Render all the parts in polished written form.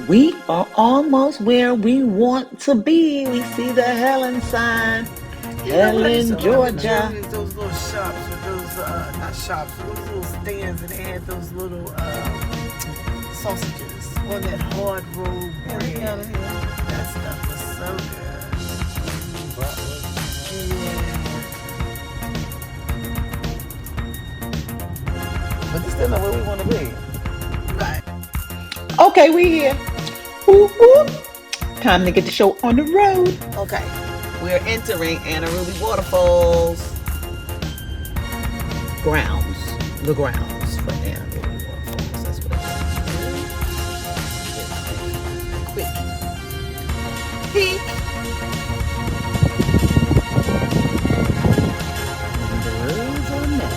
We are almost where we want to be. We see the Helen sign. You know what I used Helen, to love in Georgia. Germany is those little shops with those, not shops, those little stands, and they had those little sausages on that hard rolled bread. That stuff was so good. But this still not where we want to be. Right. Okay, we here. Whoop, whoop. Time to get the show on the road. Okay. We're entering Anna Ruby Waterfalls. Grounds. The grounds for Anna Ruby Waterfalls. That's what Quick peek. the roads on that.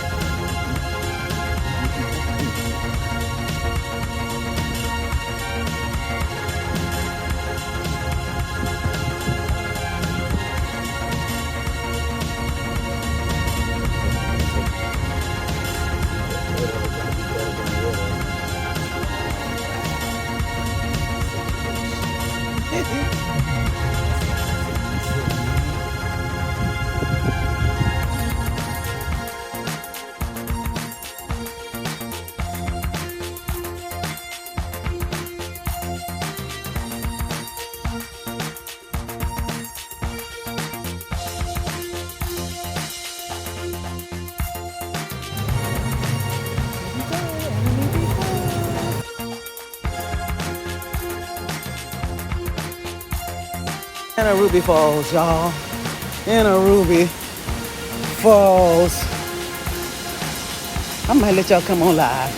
Anna Ruby Falls, y'all. Anna Ruby Falls. I might let y'all come on live.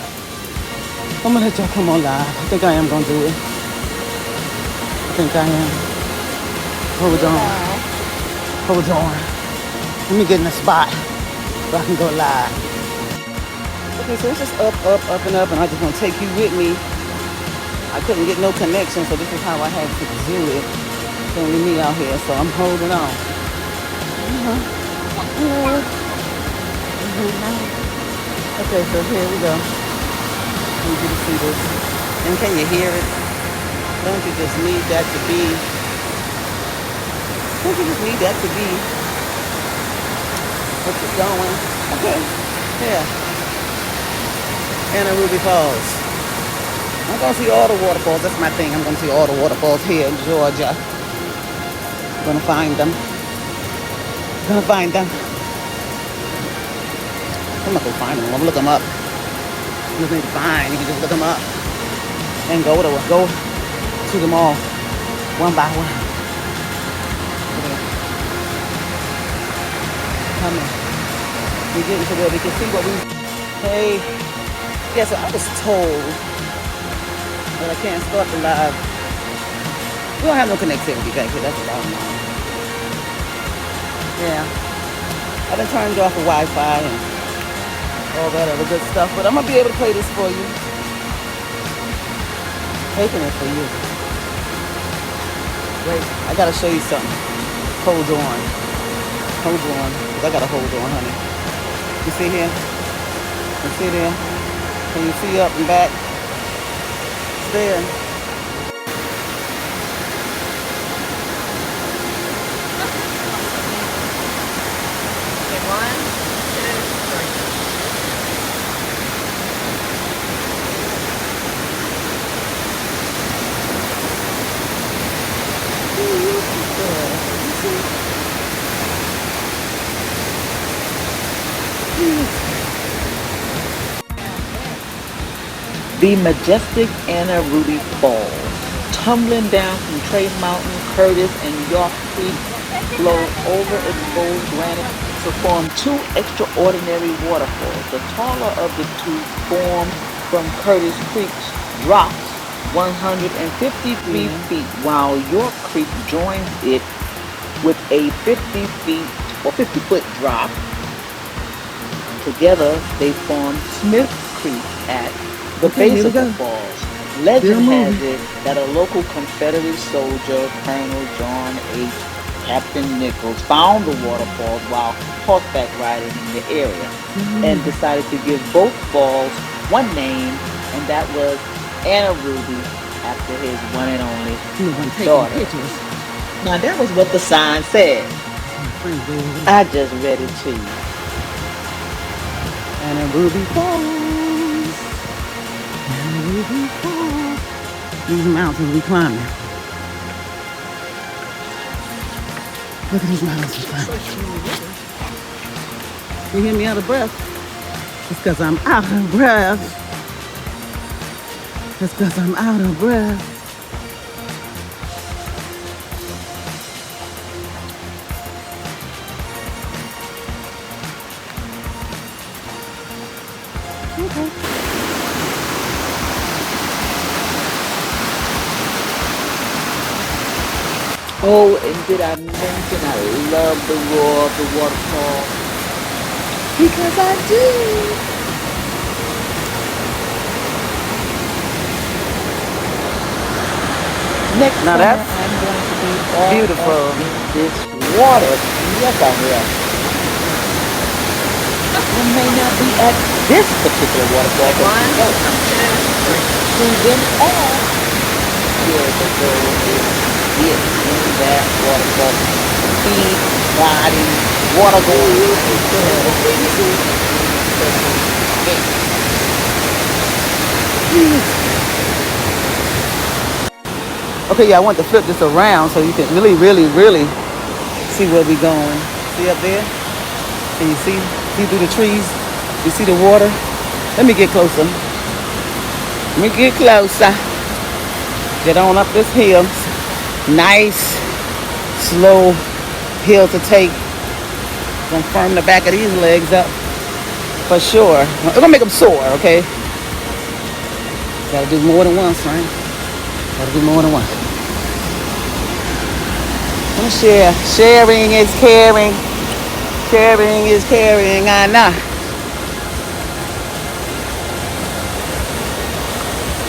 I'm gonna let y'all come on live. I think I am gonna do it. I think I am. Hold on. Hold on. Let me get in a spot so I can go live. Okay, so it's just up, and I just want to take you with me. I couldn't get no connection, so this is how I had to do it. It's only me out here, so I'm holding on. Hello. I'm holding on. Okay, so here we go. I need you to see this. And can you hear it? Don't you just need that to be? Don't you just need that to be what you're going? Okay. Yeah. Anna Ruby Falls. I'm gonna see all the waterfalls. That's my thing. I'm gonna see all the waterfalls here in Georgia. I'm gonna find them. I'm gonna find them. I'm not gonna find them. I'm gonna look them up. You just need to find. You can just look them up and go to them all one by one. Coming. We're getting to where we can see what we. Hey. Yeah. So I was told that I can't start the live. We don't have no connectivity back here. That's the bottom line. Yeah. I've been turned off the Wi-Fi and all that other good stuff, but I'm gonna be able to play this for you. Taking it for you. Wait, I gotta show you something. Hold on. Hold on. Cause I gotta hold on, honey. You see here? You see there? Can you see up and back? It's there. The majestic Anna Ruby Falls, tumbling down from Trey Mountain, Curtis, and York Creek, flow over exposed granite to form two extraordinary waterfalls. The taller of the two formed from Curtis Creek's rocks 153 feet, while York Creek joins it with a 50 feet or 50-foot drop. Together, they form Smith Creek at the base of the falls. Legend has it that a local Confederate soldier, Colonel John H. Captain Nichols, found the waterfalls while horseback riding in the area and decided to give both falls one name, and that was Anna Ruby, after his one and only You know, I'm taking daughter. pictures. Now that was what the sign said. My friend way over there. I just read it to you. Anna Ruby Falls. Anna Ruby Falls. These mountains we climbing. Look at these mountains we climbing. You hear me out of breath? It's because I'm out of breath. It's because I'm out of breath. Okay. Oh, and did I mention I love the roar of the waterfall? Because I do. Next Now summer, that's I'm going to be all beautiful. up in this water. Yes, I will. I may not be at this particular waterfall, but you know, to them all, yeah, the goal is to get in that waterfall. Feet, body, water going. Okay, yeah, I want to flip this around so you can really, really, really see where we're going. See up there? Can you see? See through the trees? You see the water? Let me get closer. Let me get closer. Get on up this hill. Nice, slow hill to take. Gonna firm the back of these legs up for sure. We're gonna make them sore, okay? Gotta do more than once, right? Gotta do more than once. I'm share. Sharing is caring. Caring is caring, I know.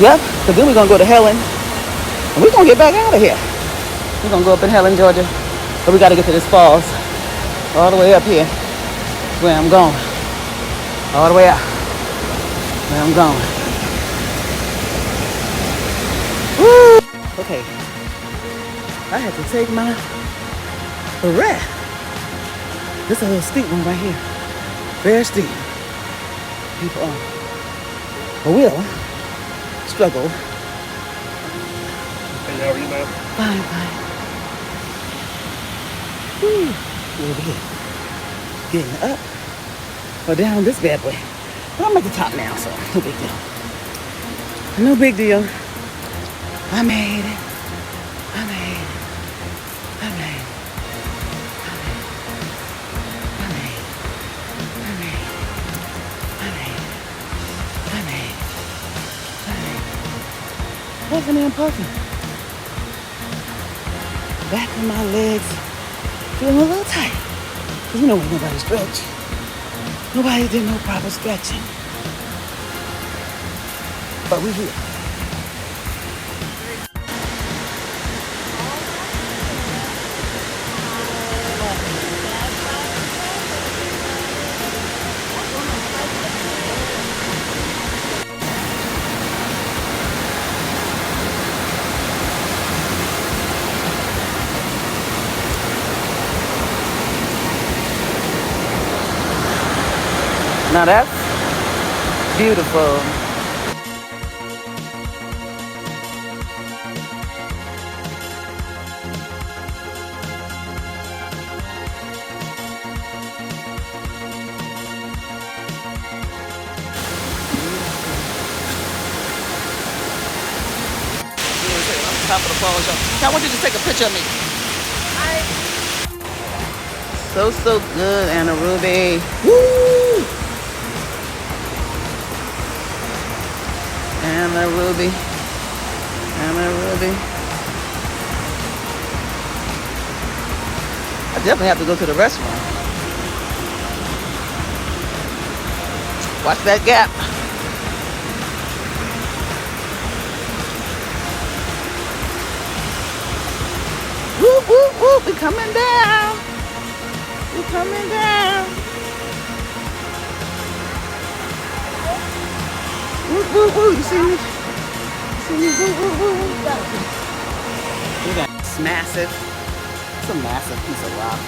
Yep, because then we're going to go to Helen. And we're going to get back out of here. We're going to go up in Helen, Georgia. But we got to get to this falls. All the way up here. Where I'm going. All the way up. Where I'm going. Woo! Okay. I had to take my breath. This is a little steep one right here. Very steep. People will struggle. Hey, how are you, ma'am? Fine, fine. Woo. Over here. Getting up or down this bad boy. But I'm at the top now, so no big deal. No big deal. I made it. I made it. I made it. Puffing and puffing. Back of my legs feeling a little tight. Because you know when nobody stretch. Nobody did no proper stretching. But we here. Now that's beautiful. Top of the falls, y'all. I want you to take a picture of me. So good, Anna Ruby. Woo! Anna Ruby. Anna Ruby. I definitely have to go to the restaurant. Watch that gap. Whoop, whoop, whoop. We coming down. We coming down. Whoop, whoop, whoop. You see me? It's massive. It's a massive piece of rock.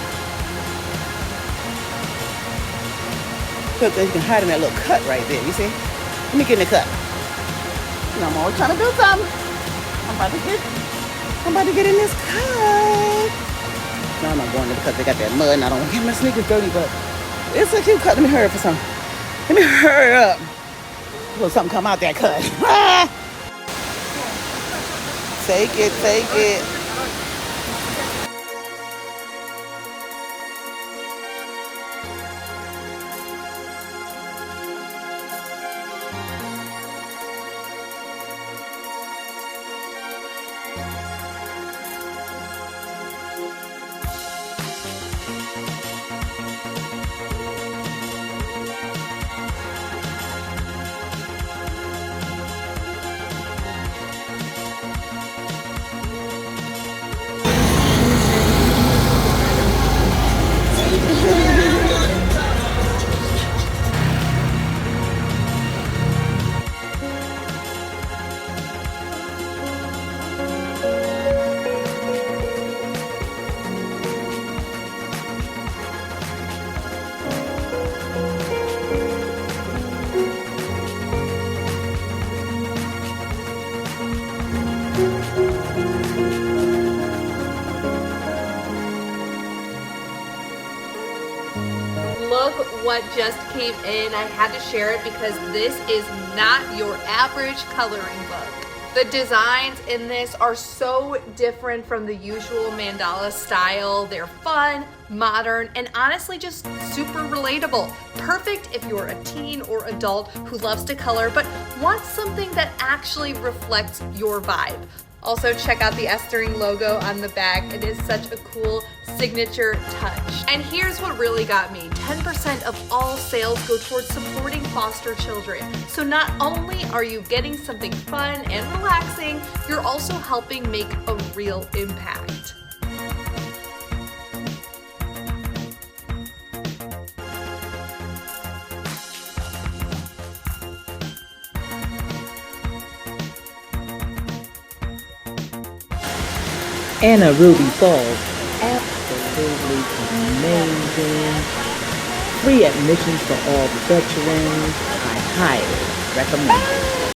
Look, you can hide in that little cut right there. You see? Let me get in the cut. You know, I'm always trying to do something. I'm about to get in this cut. No, I'm not going in because they got that mud and I don't want to get my sneakers dirty, but it's a cute cut. Let me hurry up for something. Let me hurry up. Will something come out that cut? Take it, take it. Look what just came in. I had to share it because this is not your average coloring book. The designs in this are so different from the usual mandala style. They're fun, modern, and honestly just super relatable. Perfect if you're a teen or adult who loves to color but wants something that actually reflects your vibe. Also, check out the Esthering logo on the back. It is such a cool signature touch. And here's what really got me. 10% of all sales go towards supporting foster children. So not only are you getting something fun and relaxing, you're also helping make a real impact. Anna Ruby Falls, absolutely amazing. Free admissions for all veterans. I highly recommend it.